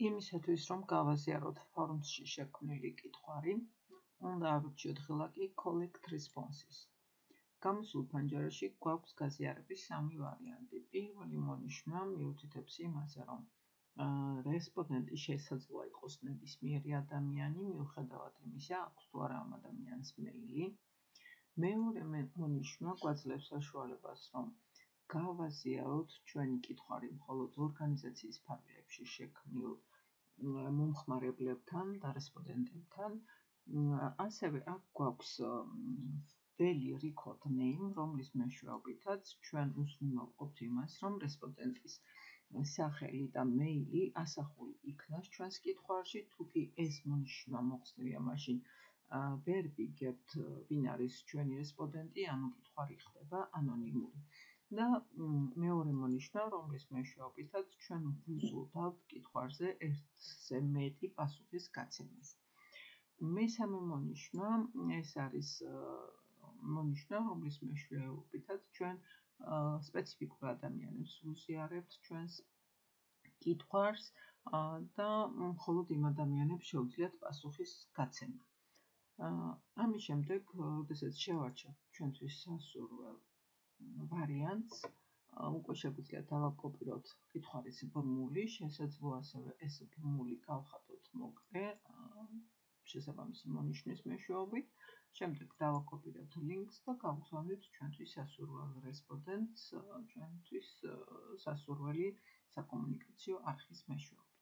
იმისათვის, რომ გავაზიაროთ ფორუმში შექმნილი კითხვარი, უნდა ავირჩიოთ ღილაკი Collect Responses. გამოსულ ფანჯარაში გვაქვს გაზიარების სამი ვარიანტი. პირველი მონიშნა მიუთითებს იმაზე, რომ რესპონდენტი შესაძლოა იყოს ნებისმიერი ადამიანი, მიუხედავად იმისა, აქვს თუ არა ამ ადამიანს მეილი. მეორე მონიშნა გვაძლევს საშუალებას, რომ გავაზიაროთ ჩვენი კითხვარი მხოლოდ ორგანიზაციის ფარგლებში შექმნილ მომხმარებლებთან და რესპონდენტებთან. ასევე აქ გვაქვს daily record name, რომლის მეშვეობითაც ჩვენ უზრუნველყოფთ იმას, რომ რესპონდენტის სახელი და მეილი ასახული იქნას ჩვენს კითხვარში, თუ კი ეს მონიშნა მოხსნილია, მაშინ ვერ ვიგებთ, ვინ არის ჩვენი რესპონდენტი, ანუ კითხვარი ხდება ანონიმური. და მეორე მონიშნა, რომლის მეშვეობითაც ჩვენ ვუზრუნავთ კითხვარზე ერთზე მეტი პასუხის გაცემას. მესამე მონიშნა, ეს არის მონიშნა, რომლის მეშვეობითაც ჩვენ სპეციფიკურ ადამიანებს ვუზიარებთ ჩვენს კითხვარს და მხოლოდ იმ ადამიანებს შეუძლიათ პასუხის გაცემა. ამის შემდეგ, როდესაც შევარჩევთ ჩვენთვის სასურველ ვარიანტს, უკვე შეგვიძლია დავაკოპიროთ კითხვარის ბმული, შესაძლოა ასევე ეს ბმული გავხატოთ მოკლე შესაბამისი მონიშნის მეშვეობით. შემდეგ დავაკოპირებთ ლინკს და გავგზავნით ჩვენთვის სასურველ რესპონდენტს ჩვენთვის სასურველი საკომუნიკაციო არხის მეშვეობით.